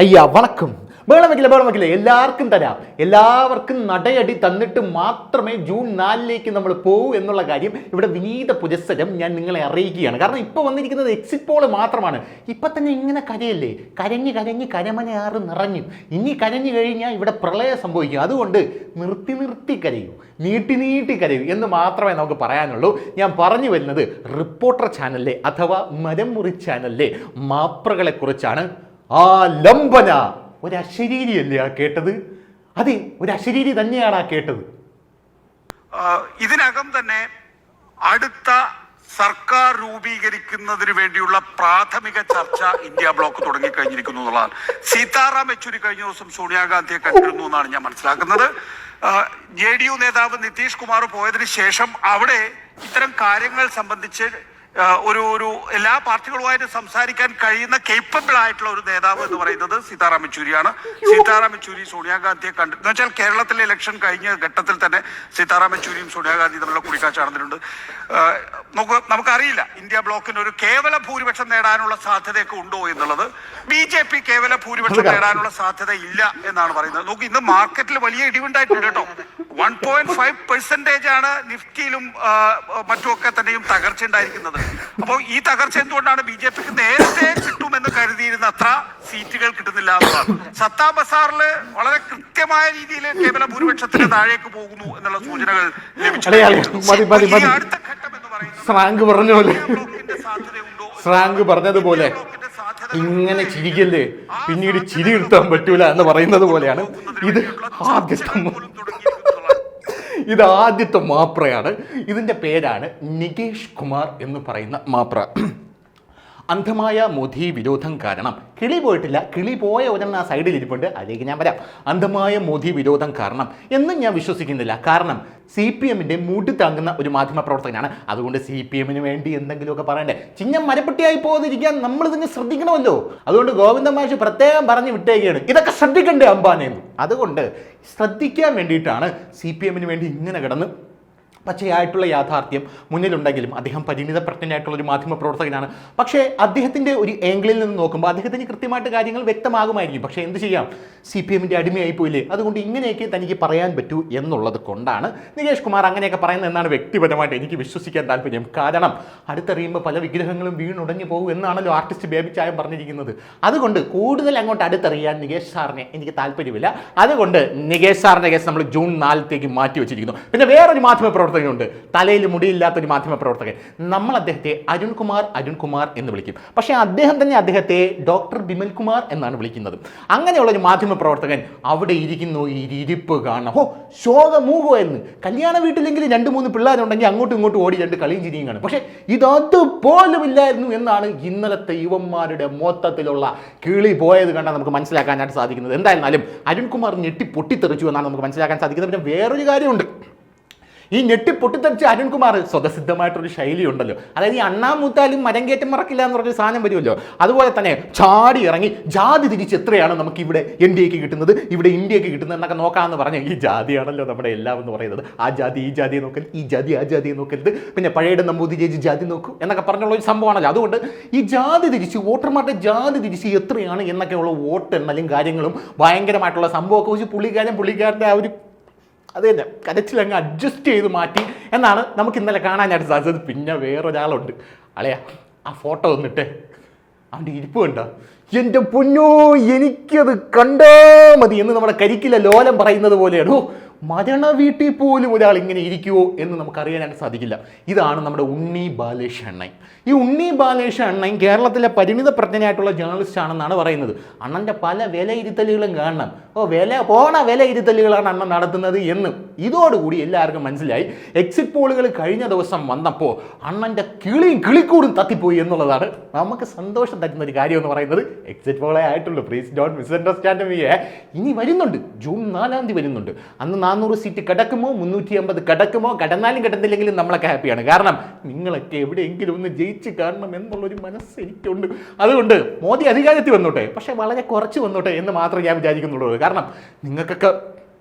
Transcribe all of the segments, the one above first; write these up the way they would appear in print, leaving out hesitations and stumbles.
അയ്യാ വണക്കം. വേണമെങ്കിലേ എല്ലാവർക്കും തരാം. എല്ലാവർക്കും നടയടി തന്നിട്ട് മാത്രമേ ജൂൺ 4 നമ്മൾ പോകൂ എന്നുള്ള കാര്യം ഇവിടെ വിനീത പുരസ്സരം ഞാൻ നിങ്ങളെ അറിയിക്കുകയാണ്. കാരണം ഇപ്പോൾ വന്നിരിക്കുന്നത് എക്സിറ്റ് പോൾ മാത്രമാണ്. ഇപ്പം തന്നെ ഇങ്ങനെ കരയല്ലേ, കരഞ്ഞ് കരമനയാറ് നിറഞ്ഞു. ഇനി കരഞ്ഞു കഴിഞ്ഞാൽ ഇവിടെ പ്രളയം സംഭവിക്കും. അതുകൊണ്ട് നിർത്തി കരയൂ, നീട്ടി കരയൂ എന്ന് മാത്രമേ നമുക്ക് പറയാനുള്ളൂ. ഞാൻ പറഞ്ഞു വരുന്നത് റിപ്പോർട്ടർ ചാനലിലെ അഥവാ മരം മുറി ചാനലിലെ മാപ്രകളെ കുറിച്ചാണ്. ആ ലംബന ഒരു അശരീരിയല്ലേ ആ കേട്ടത്? അതെ, ഒരു അശരീരി തന്നെയാണ് ആ കേട്ടത്. ഇതിനകം തന്നെ അടുത്ത സർക്കാർ രൂപീകരിക്കുന്നതിന് വേണ്ടിയുള്ള പ്രാഥമിക ചർച്ച ഇന്ത്യ ബ്ലോക്ക് തുടങ്ങിക്കഴിഞ്ഞിരിക്കുന്നു എന്നുള്ളതാണ്. സീതാറാം യെച്ചൂരി കഴിഞ്ഞ ദിവസം സോണിയാഗാന്ധിയെ കണ്ടിരുന്നു എന്നാണ് ഞാൻ മനസ്സിലാക്കുന്നത്. JDU നേതാവ് നിതീഷ് കുമാർ പോയതിനു ശേഷം അവിടെ ഇത്തരം കാര്യങ്ങൾ സംബന്ധിച്ച് ഒരു എല്ലാ പാർട്ടികളുമായിട്ട് സംസാരിക്കാൻ കഴിയുന്ന കേപ്പബിൾ ആയിട്ടുള്ള ഒരു നേതാവ് എന്ന് പറയുന്നത് സീതാറാം യെച്ചൂരിയാണ്. സീതാറാം യെച്ചൂരി സോണിയാഗാന്ധിയെ കണ്ടു എന്ന് വെച്ചാൽ കേരളത്തിലെ ഇലക്ഷൻ കഴിഞ്ഞ ഘട്ടത്തിൽ തന്നെ സീതാറാം യെച്ചൂരിയും സോണിയാഗാന്ധി തമ്മിലുള്ള കൂടിക്കാഴ്ച നടന്നിട്ടുണ്ട്. നമുക്കറിയില്ല ഇന്ത്യ ബ്ലോക്കിന് ഒരു കേവല ഭൂരിപക്ഷം നേടാനുള്ള സാധ്യതയൊക്കെ ഉണ്ടോ എന്നുള്ളത്. BJP കേവല ഭൂരിപക്ഷം നേടാനുള്ള സാധ്യത ഇല്ല എന്നാണ് പറയുന്നത്. നോക്കൂ, ഇന്ന് മാർക്കറ്റിൽ വലിയ ഇടിവുണ്ടായിട്ടുണ്ട് കേട്ടോ. 1.5% ആണ് നിഫ്റ്റിയിലും മറ്റുമൊക്കെ തന്നെയും തകർച്ച ഉണ്ടായിരിക്കുന്നത്. അപ്പോൾ ഈ തകർച്ച എന്തുകൊണ്ടാണ്? BJPക്ക് നേരത്തെ കിട്ടുമെന്ന് കരുതിയിരുന്ന അത്ര സീറ്റുകൾ കിട്ടുന്നില്ല എന്നതാണ്. സത്താ ബസാറിൽ വളരെ കൃത്യമായ രീതിയിൽ കേവല ഭൂരിപക്ഷത്തിന് താഴേക്ക് പോകുന്നു എന്നുള്ള സൂചനകൾ ലഭിച്ചു. അടുത്ത ഘട്ടം എന്ന് പറഞ്ഞതുപോലെ ഇങ്ങനെ ചിരിക്കല്ലേ, പിന്നീട് ചിരി നിർത്താൻ പറ്റൂല എന്ന് പറയുന്നത് പോലെയാണ് ഇത് ആദ്യത്തെ മാപ്രയാണ്. ഇതിൻ്റെ പേരാണ് നികേഷ് കുമാർ എന്ന് പറയുന്ന മാപ്ര. അന്ധമായ മോദി വിരോധം കാരണം കിളി പോയിട്ടില്ല, കിളി പോയ ഉടനെ ആ സൈഡിൽ ഇരിപ്പുണ്ട്, അതിലേക്ക് ഞാൻ വരാം. അന്ധമായ മോദി വിരോധം കാരണം എന്നും ഞാൻ വിശ്വസിക്കുന്നില്ല. കാരണം CPMന്റെ മൂട്ടി താങ്ങുന്ന ഒരു മാധ്യമ പ്രവർത്തകനാണ്. അതുകൊണ്ട് CPMന് വേണ്ടി എന്തെങ്കിലുമൊക്കെ പറയണ്ടേ. ചിഹ്നം മരപ്പെട്ടിയായി പോകാതിരിക്കാൻ നമ്മൾ ഇതിനെ ശ്രദ്ധിക്കണമല്ലോ. അതുകൊണ്ട് ഗോവിന്ദ മാഷ് പ്രത്യേകം പറഞ്ഞു വിട്ടേക്കുകയാണ്, ഇതൊക്കെ ശ്രദ്ധിക്കണ്ടേ അംബാനെന്ന്. അതുകൊണ്ട് ശ്രദ്ധിക്കാൻ വേണ്ടിയിട്ടാണ് CPMന് വേണ്ടി ഇങ്ങനെ കിടന്ന് പച്ചയായിട്ടുള്ള യാഥാർത്ഥ്യം മുന്നിലുണ്ടെങ്കിലും അദ്ദേഹം പരിണിതപ്രജ്ഞനായിട്ടുള്ള ഒരു മാധ്യമ പ്രവർത്തകനാണ്. പക്ഷേ അദ്ദേഹത്തിൻ്റെ ഒരു ആംഗിളിൽ നിന്ന് നോക്കുമ്പോൾ അദ്ദേഹത്തിന് കൃത്യമായിട്ട് കാര്യങ്ങൾ വ്യക്തമാകുമായിരിക്കും. പക്ഷേ എന്ത് ചെയ്യാം, CPMന്റെ അടിമയായി പോയില്ലേ. അതുകൊണ്ട് ഇങ്ങനെയൊക്കെ തനിക്ക് പറയാൻ പറ്റൂ എന്നുള്ളത് കൊണ്ടാണ് നികേഷ് കുമാർ അങ്ങനെയൊക്കെ പറയുന്നത് എന്നാണ് വ്യക്തിപരമായിട്ട് എനിക്ക് വിശ്വസിക്കാൻ താല്പര്യം. കാരണം അടുത്തറിയുമ്പോൾ പല വിഗ്രഹങ്ങളും വീണുടഞ്ഞു പോകും എന്നാണല്ലോ ആർട്ടിസ്റ്റ് ബേബി ചായം പറഞ്ഞിരിക്കുന്നത്. അതുകൊണ്ട് കൂടുതൽ അങ്ങോട്ട് അടുത്തറിയാൻ നികേഷ് സാറിനെ എനിക്ക് താല്പര്യമില്ല. അതുകൊണ്ട് നികേഷ് സാറിൻ്റെ കേസ് നമ്മൾ ജൂൺ 4 മാറ്റി വെച്ചിരിക്കുന്നു. പിന്നെ വേറൊരു മാധ്യമ പ്രവർത്തകനുണ്ട്, തലയിൽ മുടിയില്ലാത്തൊരു മാധ്യമ പ്രവർത്തകൻ. നമ്മൾ അദ്ദേഹത്തെ അരുൺ കുമാർ എന്ന് വിളിക്കും. പക്ഷേ അദ്ദേഹം തന്നെ അദ്ദേഹത്തെ ഡോക്ടർ ബിമൽ കുമാർ എന്നാണ് വിളിക്കുന്നത്. അങ്ങനെയുള്ള ഒരു മാധ്യമ പ്രവർത്തകൻ അവിടെ ഇരിക്കുന്നു. ഈ ഇരിപ്പ് കാണണം, ശോകമൂഹോ എന്ന്. കല്യാണ വീട്ടിലെങ്കിലും 2-3 പിള്ളേരുണ്ടെങ്കിൽ അങ്ങോട്ടും ഇങ്ങോട്ടും ഓടി 2 കളിയും ചിരിയും കാണും. പക്ഷേ ഇതതുപോലും ഇല്ലായിരുന്നു എന്നാണ് ഇന്നലത്തെ യുവന്മാരുടെ മൊത്തത്തിലുള്ള കിളി പോയത് കണ്ടാൽ നമുക്ക് മനസ്സിലാക്കാനായിട്ട് സാധിക്കുന്നത്. എന്തായിരുന്നാലും അരുൺകുമാർ ഞെട്ടി പൊട്ടിത്തെറിച്ചു എന്നാണ് നമുക്ക് മനസ്സിലാക്കാൻ സാധിക്കുന്നത്. പിന്നെ വേറൊരു കാര്യമുണ്ട്, ഈ ഞെട്ടി പൊട്ടിത്തെറിച്ച് അരുൺകുമാർ സ്വതസിദ്ധമായിട്ടൊരു ശൈലി ഉണ്ടല്ലോ. അതായത് ഈ അണ്ണാമൂത്താലും മരം കയറ്റം മറക്കില്ല എന്ന് പറഞ്ഞൊരു സാധനം വരുമല്ലോ. അതുപോലെ തന്നെ ചാടി ഇറങ്ങി ജാതി തിരിച്ച് എത്രയാണ് നമുക്ക് ഇവിടെ NDAക്ക് കിട്ടുന്നത്, ഇവിടെ ഇന്ത്യക്ക് കിട്ടുന്നത് എന്നൊക്കെ നോക്കാമെന്ന് പറഞ്ഞ ഈ ജാതിയാണല്ലോ നമ്മുടെ എല്ലാം എന്ന് പറയുന്നത്. ആ ജാതി ഈ ജാതിയെ നോക്കരുത്, ഈ ജാതി ആ ജാതിയെ നോക്കരുത്, പിന്നെ പഴയുടെ നമ്പൂതിരി ചേച്ചി ജാതി നോക്കൂ എന്നൊക്കെ പറഞ്ഞുള്ള ഒരു സംഭവമാണല്ലോ. അതുകൊണ്ട് ഈ ജാതി തിരിച്ച് വോട്ടർമാരുടെ ജാതി തിരിച്ച് എത്രയാണ് എന്നൊക്കെയുള്ള വോട്ടെണ്ണലും കാര്യങ്ങളും ഭയങ്കരമായിട്ടുള്ള സംഭവമൊക്കെ വെച്ച് പുള്ളിക്കാരൻ്റെ ആ ഒരു അത് തന്നെ കരച്ചിലങ്ങ് അഡ്ജസ്റ്റ് ചെയ്ത് മാറ്റി എന്നാണ് നമുക്ക് ഇന്നലെ കാണാനായിട്ട് സാധിച്ചത്. പിന്നെ വേറൊരാളുണ്ട്, അളയാ ആ ഫോട്ടോ വന്നിട്ട് അവൻ്റെ ഇരിപ്പ് കണ്ടോ, എൻ്റെ പൊന്നോ എനിക്കത് കണ്ടാ മതി എന്ന് നമ്മുടെ കരിക്കിലെ ലോലം പറയുന്നത് പോലെയാണ്. മരണ വീട്ടിൽ പോലും ഒരാൾ ഇങ്ങനെ ഇരിക്കുമോ എന്ന് നമുക്കറിയാനായിട്ട് സാധിക്കില്ല. ഇതാണ് നമ്മുടെ ഉണ്ണി ബാലേഷ് അണ്ണൻ. ഈ ഉണ്ണി ബാലേഷ് അണ്ണൻ കേരളത്തിലെ പരിണിത പ്രജ്ഞനായിട്ടുള്ള ജേർണലിസ്റ്റ് ആണെന്നാണ് പറയുന്നത്. അണ്ണൻ്റെ പല വിലയിരുത്തലുകളും കാണണം. വിലയിരുത്തലുകളാണ് അണ്ണൻ നടത്തുന്നത് എന്ന് ഇതോടുകൂടി എല്ലാവർക്കും മനസ്സിലായി. എക്സിറ്റ് പോളുകൾ കഴിഞ്ഞ ദിവസം വന്നപ്പോൾ അണ്ണൻ്റെ കിളിക്കൂടും തത്തിപ്പോയി എന്നുള്ളതാണ് നമുക്ക് സന്തോഷം തരുന്ന ഒരു കാര്യം എന്ന് പറയുന്നത്. എക്സിറ്റ് പോളേ ആയിട്ടുള്ളൂ, പ്ലീസ് ഡോണ്ട് മിസ്അണ്ടർസ്റ്റാൻഡ് മീ. ഇനി വരുന്നുണ്ട്, ജൂൺ 4 വരുന്നുണ്ട്. അന്ന് 400 സീറ്റ് കിടക്കുമോ 350 കിടക്കുമോ, കിടന്നാലും കിടന്നില്ലെങ്കിലും നമ്മളൊക്കെ ഹാപ്പിയാണ്. കാരണം നിങ്ങളൊക്കെ എവിടെയെങ്കിലും ഒന്ന് ജയിച്ച് കാണണം എന്നുള്ളൊരു മനസ്സ് എനിക്കുണ്ട്. അതുകൊണ്ട് മോദി അധികാരത്തിൽ വന്നോട്ടെ, പക്ഷേ വളരെ കുറച്ച് വന്നോട്ടെ എന്ന് മാത്രമേ ഞാൻ വിചാരിക്കുന്നുള്ളൂ. കാരണം നിങ്ങൾക്കൊക്കെ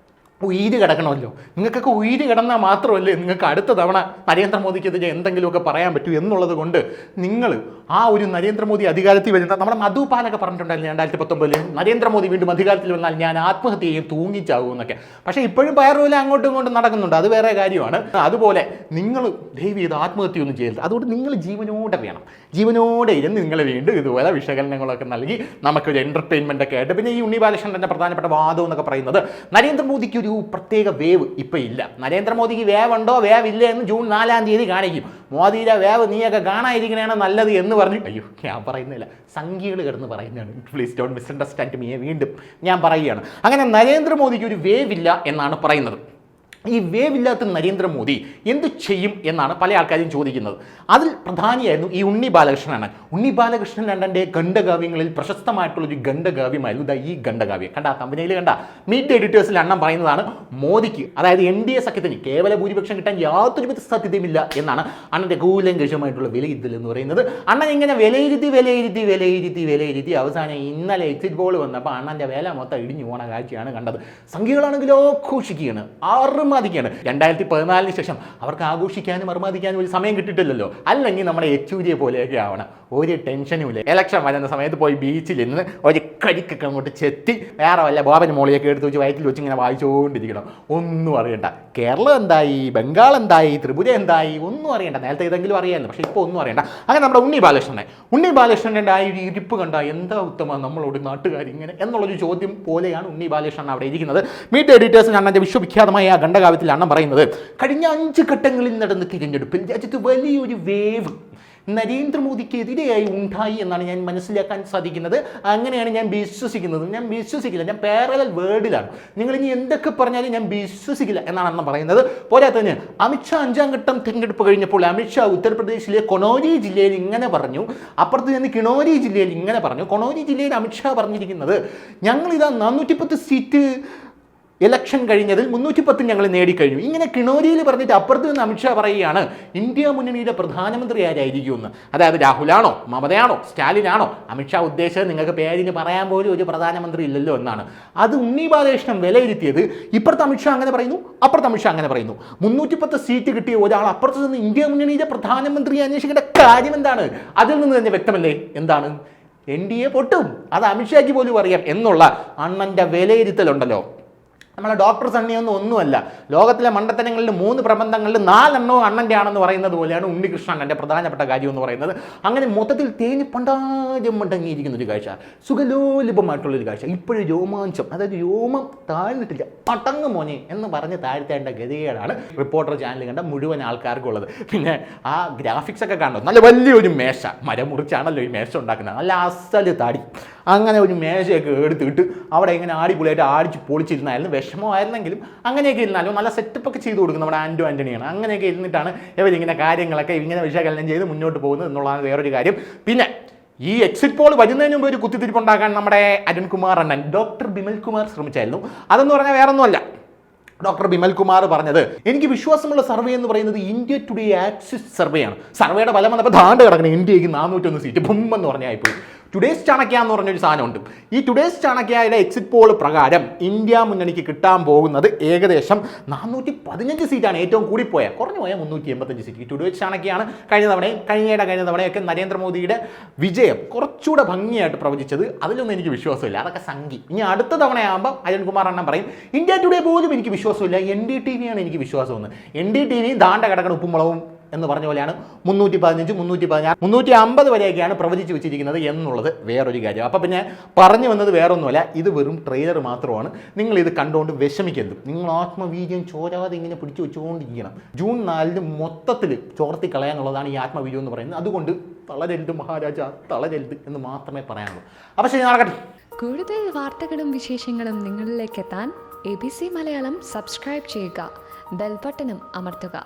ഉയിര് കിടക്കണമല്ലോ. നിങ്ങൾക്കൊക്കെ ഉയിര് കിടന്നാൽ മാത്രമല്ലേ നിങ്ങൾക്ക് അടുത്ത തവണ നരേന്ദ്രമോദിക്കെതിരെ എന്തെങ്കിലുമൊക്കെ പറയാൻ പറ്റൂ എന്നുള്ളത് കൊണ്ട് നിങ്ങൾ ആ ഒരു നരേന്ദ്രമോദി അധികാരത്തിൽ വരുന്ന നമ്മുടെ മധുപാലൊക്കെ പറഞ്ഞിട്ടുണ്ടായിരുന്നു 2019 നരേന്ദ്രമോദി വീണ്ടും അധികാരത്തിൽ വന്നാൽ ഞാൻ ആത്മഹത്യ ചെയ്യും, തൂങ്ങിച്ചാവും എന്നൊക്കെ. പക്ഷേ ഇപ്പോഴും പയറുപോലെ അങ്ങോട്ടും ഇങ്ങോട്ടും നടക്കുന്നുണ്ട്, അത് വേറെ കാര്യമാണ്. അതുപോലെ നിങ്ങൾ ദയവ് ചെയ്ത് ആത്മഹത്യയൊന്നും ചെയ്യരുത്. അതുകൊണ്ട് നിങ്ങൾ ജീവനോടെ വേണം, ജീവനോടെ ഇരുന്ന് നിങ്ങൾ വീണ്ടും ഇതുപോലെ വിശകലനങ്ങളൊക്കെ നൽകി നമുക്കൊരു എൻ്റർടൈൻമെൻ്റ് ഒക്കെ ആയിട്ട്. പിന്നെ ഈ ഉണ്ണി ബാലകൃഷ്ണൻ്റെ പ്രധാനപ്പെട്ട വാദം എന്നൊക്കെ പറയുന്നത് നരേന്ദ്രമോദിക്ക് ഒരു പ്രത്യേക വേവ് ഇപ്പം ഇല്ല. നരേന്ദ്രമോദിക്ക് വേവുണ്ടോ വേവില്ല എന്ന് ജൂൺ 4-ാം തീയതി കാണിക്കും. മോദിയുടെ വേവ് നീയൊക്കെ കാണാതിരിക്കണതാണ് നല്ലത് എന്ന് പറഞ്ഞു. അയ്യോ, ഞാൻ പറയുന്നില്ല, സംഖ്യകൾ കിടന്ന് പറയുന്നതാണ്. Please don't misunderstand me. വീണ്ടും ഞാൻ പറയുകയാണ്, അങ്ങനെ നരേന്ദ്രമോദിക്ക് ഒരു വേവില്ല എന്നാണ് പറയുന്നത്. ഈ വേവില്ലാത്ത നരേന്ദ്രമോദി എന്ത് ചെയ്യും എന്നാണ് പല ആൾക്കാരും ചോദിക്കുന്നത്. അതിൽ പ്രധാനിയായിരുന്നു ഈ ഉണ്ണി ബാലകൃഷ്ണനാണ്. ഉണ്ണി ബാലകൃഷ്ണൻ രണ്ടൻ്റെ ഖണ്ഡകാവ്യങ്ങളിൽ പ്രശസ്തമായിട്ടുള്ളൊരു ഖണ്ഡകാവ്യമായിരുന്നു ഈ ഖണ്ഡകാവ്യം. കണ്ട കമ്പനിയിൽ കണ്ട മീറ്റ് എഡിറ്റേഴ്സിൽ അണ്ണൻ പറയുന്നതാണ് മോദിക്ക്, അതായത് NDA സഖ്യത്തിന് കേവല ഭൂരിപക്ഷം കിട്ടാൻ യാതൊരു സാധ്യതയുമില്ല എന്നാണ് അണ്ണൻ്റെ കൂലങ്കഷമായിട്ടുള്ള വിലയിരുത്തൽ എന്ന് പറയുന്നത്. അണ്ണൻ ഇങ്ങനെ വിലയിരുത്തി അവസാനം ഇന്നലെ എക്സിറ്റ് പോൾ വന്നപ്പോൾ അണ്ണൻ്റെ വില മൊത്തം ഇടിഞ്ഞു പോണ കാഴ്ചയാണ് കണ്ടത്. സംഖ്യകളാണെങ്കിലോ ആഘോഷിക്കുകയാണ്, അർമാദിക്കുകയാണ്. 2014 ശേഷം അവർക്ക് ആഘോഷിക്കാനും അർമാദിക്കാനും ഒരു സമയം കിട്ടിയിട്ടില്ലല്ലോ. അല്ലെങ്കിൽ നമ്മുടെ യെച്ചൂരിയെ പോലെയൊക്കെ ആവണം, ഒരു ടെൻഷനും ഇല്ല. ഇലക്ഷൻ വരുന്ന സമയത്ത് പോയി ബീച്ചിൽ നിന്ന് ഒരു കരിക്കൊക്കെ അങ്ങോട്ട് ചെത്തി വേറെ വല്ല ബോബൻ മോളിയൊക്കെ എടുത്ത് വെച്ച് വയറ്റിൽ വെച്ച് ഇങ്ങനെ വായിച്ചുകൊണ്ടിരിക്കണം. ഒന്നും അറിയണ്ട. കേരളം എന്തായി, ബംഗാൾ എന്തായി, ത്രിപുര എന്തായി, ഒന്നും അറിയണ്ട. നേരത്തെ ഏതെങ്കിലും അറിയാമല്ലോ, പക്ഷേ ഇപ്പോൾ ഒന്നും അറിയണ്ട. അങ്ങനെ നമ്മുടെ ഉണ്ണി ബാലകൃഷ്ണൻ്റെ ആ ഒരു ഇരിപ്പ് കണ്ട എന്താ ഉത്തമ നമ്മളോട് നാട്ടുകാർ ഇങ്ങനെ എന്നുള്ളൊരു ചോദ്യം പോലെയാണ് ഉണ്ണി ബാലകൃഷ്ണൻ അവിടെ ഇരിക്കുന്നത്. മീറ്റ് എഡിറ്റേഴ്സിന് അണ്ണൻ്റെ വിശ്വവിഖ്യാതമായ ആ ഖണ്ഡകാവ്യത്തിൽ അണ്ണൻ പറയുന്നത്, കഴിഞ്ഞ 5 ഘട്ടങ്ങളിൽ നടന്ന തിരഞ്ഞെടുപ്പിൽ രാജ്യത്ത് വലിയൊരു വേവ് നരേന്ദ്രമോദിക്കെതിരെയായി ഉണ്ടായി എന്നാണ് ഞാൻ മനസ്സിലാക്കാൻ സാധിക്കുന്നത്. അങ്ങനെയാണ് ഞാൻ വിശ്വസിക്കുന്നത്. ഞാൻ വിശ്വസിക്കില്ല, ഞാൻ പാരലൽ വേർഡിലാണ്. നിങ്ങൾ ഇനി എന്തൊക്കെ പറഞ്ഞാലും ഞാൻ വിശ്വസിക്കില്ല എന്നാണ് അന്ന് പറയുന്നത്. പോരാത്തതിന് അമിത്ഷാ 5-ാം ഘട്ടം തിരഞ്ഞെടുപ്പ് കഴിഞ്ഞപ്പോൾ അമിത്ഷാ ഉത്തർപ്രദേശിലെ കൊനോരി ജില്ലയിൽ ഇങ്ങനെ പറഞ്ഞു, അപ്പുറത്ത് നിന്ന് കിണോരി ജില്ലയിൽ ഇങ്ങനെ പറഞ്ഞു. കൊനോരി ജില്ലയിൽ അമിത്ഷാ പറഞ്ഞിരിക്കുന്നത്, ഞങ്ങളിതാ 410 സീറ്റ് ഇലക്ഷൻ കഴിഞ്ഞതിൽ 310 ഞങ്ങൾ നേടിക്കഴിഞ്ഞു. ഇങ്ങനെ കിണോരിയിൽ പറഞ്ഞിട്ട് അപ്പുറത്ത് നിന്ന് അമിത്ഷാ പറയുകയാണ് ഇന്ത്യ മുന്നണിയുടെ പ്രധാനമന്ത്രി ആരായിരിക്കുമെന്ന്. അതായത് രാഹുലാണോ, മമതയാണോ, സ്റ്റാലിനാണോ? അമിത്ഷാ ഉദ്ദേശിച്ചത് നിങ്ങൾക്ക് പേരിന് പറയാൻ പോലും ഒരു പ്രധാനമന്ത്രി ഇല്ലല്ലോ എന്നാണ്. അത് ഉണ്ണി ബാലകൃഷ്ണൻ വിലയിരുത്തിയത്. ഇപ്പുറത്ത് അമിത്ഷാ അങ്ങനെ പറയുന്നു, അപ്പുറത്ത് അമിത്ഷാ അങ്ങനെ പറയുന്നു. 310 സീറ്റ് കിട്ടിയ ഒരാൾ അപ്പുറത്ത് നിന്ന് ഇന്ത്യ മുന്നണിയുടെ പ്രധാനമന്ത്രി അന്വേഷിക്കേണ്ട കാര്യം എന്താണ്? അതിൽ നിന്ന് തന്നെ വ്യക്തമല്ലേ എന്താണ്? NDA പൊട്ടും, അത് അമിത്ഷായ്ക്ക് പോലും അറിയാം എന്നുള്ള അണ്ണൻ്റെ വിലയിരുത്തലുണ്ടല്ലോ. നമ്മളെ ഡോക്ടർ സണ്ണിയൊന്നും ഒന്നുമല്ല. ലോകത്തിലെ മണ്ടത്തനങ്ങളിൽ 3 പ്രബന്ധങ്ങളിൽ 4 എണ്ണവും അണ്ണൻ്റെ ആണെന്ന് പറയുന്നത് പോലെയാണ് ഉണ്ണികൃഷ്ണൻ്റെ പ്രധാനപ്പെട്ട കാര്യം എന്ന് പറയുന്നത്. അങ്ങനെ മൊത്തത്തിൽ തേഞ്ഞ് പണ്ടാരം മടങ്ങിയിരിക്കുന്ന ഒരു കാഴ്ച, സുഖലോലുപമായിട്ടുള്ളൊരു കാഴ്ച. ഇപ്പോഴും രോമാഞ്ചം, അതായത് രോമം താഴ്ന്നിട്ടില്ല, പട്ടങ്ങ് മോനെ എന്ന് പറഞ്ഞ് താഴ്ത്തേണ്ട ഗതികേടാണ് റിപ്പോർട്ടർ ചാനൽ കണ്ട മുഴുവൻ ആൾക്കാർക്കും ഉള്ളത്. പിന്നെ ആ ഗ്രാഫിക്സ് ഒക്കെ കാണുന്നത് നല്ല വലിയൊരു മേശ, മരം മുറിച്ചാണല്ലോ ഈ മേശ ഉണ്ടാക്കുന്നത്, നല്ല അസല് താടി. അങ്ങനെ ഒരു മേശയൊക്കെ എടുത്തിട്ട് അവിടെ ഇങ്ങനെ ആടിപൊളിയായിട്ട് ആടിച്ച് പൊളിച്ചിരുന്നായിരുന്നു. വിഷമമായിരുന്നെങ്കിലും അങ്ങനെയൊക്കെ ഇരുന്നാലും നല്ല സെറ്റപ്പൊക്കെ ചെയ്ത് കൊടുക്കും നമ്മുടെ ആൻ്റണിയാണ്. അങ്ങനെയൊക്കെ ഇരുന്നിട്ടാണ് ഇവരിങ്ങനെ കാര്യങ്ങളൊക്കെ ഇങ്ങനെ വിശകലനം ചെയ്ത് മുന്നോട്ട് പോകുന്നത് എന്നുള്ളതാണ് വേറൊരു കാര്യം. പിന്നെ ഈ എക്സിറ്റ് പോൾ വരുന്നതിന് മുമ്പ് ഒരു കുത്തിത്തിരിപ്പുണ്ടാക്കാൻ നമ്മുടെ അരുൺകുമാർ അണ്ണൻ ഡോക്ടർ ബിമൽ കുമാർ ശ്രമിച്ചായിരുന്നു. അതെന്ന് പറഞ്ഞാൽ വേറൊന്നുമല്ല, ഡോക്ടർ ബിമൽ കുമാർ പറഞ്ഞത്, എനിക്ക് വിശ്വാസമുള്ള സർവേ എന്ന് പറയുന്നത് ഇന്ത്യ ടുഡേ ആക്സിസ് സർവേയാണ്. സർവേയുടെ ഫലം വന്നപ്പോൾ ദാണ്ട് കിടക്കണം, ഇന്ത്യക്ക് 401 സീറ്റ് ബുംബെന്ന് പറഞ്ഞായിപ്പോയി. ടുഡേസ് ചാണക്യ എന്ന് പറഞ്ഞൊരു സാധനമുണ്ട്. ഈ ടുഡേസ് ചാണക്യയുടെ എക്സിറ്റ് പോൾ പ്രകാരം ഇന്ത്യ മുന്നണിക്ക് കിട്ടാൻ പോകുന്നത് ഏകദേശം 415 സീറ്റാണ്. ഏറ്റവും കൂടിപ്പോയ, കുറഞ്ഞു പോയാൽ 385 സീറ്റ്. ഈ ടുഡേസ് ചാണക്യയാണ് കഴിഞ്ഞ തവണയൊക്കെ നരേന്ദ്രമോദിയുടെ വിജയം കുറച്ചുകൂടെ ഭംഗിയായിട്ട് പ്രവചിച്ചത്. അതിലൊന്നും എനിക്ക് വിശ്വാസമില്ല, അതൊക്കെ സംഖ്യ. ഇനി അടുത്ത തവണയാകുമ്പോൾ അരുൺകുമാർ അണ്ണൻ പറയും ഇന്ത്യ ടുഡേ പോലും എനിക്ക് വിശ്വാസമില്ല, NDTV ആണ് എനിക്ക് വിശ്വാസമെന്ന്. NDTV ദാണ്ട കിടക്കണം ഉപ്പും മുളകും എന്ന് പറഞ്ഞ പോലെയാണ് 315, 316, 350 വരെയൊക്കെയാണ് പ്രവചിച്ച് വെച്ചിരിക്കുന്നത് എന്നുള്ളത് വേറൊരു കാര്യം. അപ്പോൾ പിന്നെ പറഞ്ഞു വന്നത് വേറൊന്നുമല്ല, ഇത് വെറും ട്രെയിലർ മാത്രമാണ്. നിങ്ങളിത് കണ്ടുകൊണ്ട് വിഷമിക്കരുത്. നിങ്ങൾ ആത്മവീര്യം ചോരാതെ ഇങ്ങനെ പിടിച്ചു വെച്ചുകൊണ്ടിരിക്കണം. ജൂൺ 4 മൊത്തത്തിൽ ചോർത്തി കളയാന്നുള്ളതാണ് ഈ ആത്മവീര്യം എന്ന് പറയുന്നത്. അതുകൊണ്ട് തളരരുത് മഹാരാജ, തളരരുത് എന്ന് മാത്രമേ പറയാനുള്ളൂ. അപ്പോൾ ശരി, നടക്കട്ടെ. കൂടുതൽ വാർത്തകളും വിശേഷങ്ങളും നിങ്ങളിലേക്ക് എത്താൻ ABC മലയാളം സബ്സ്ക്രൈബ് ചെയ്യുക, ബെൽ ബട്ടണും അമർത്തുക.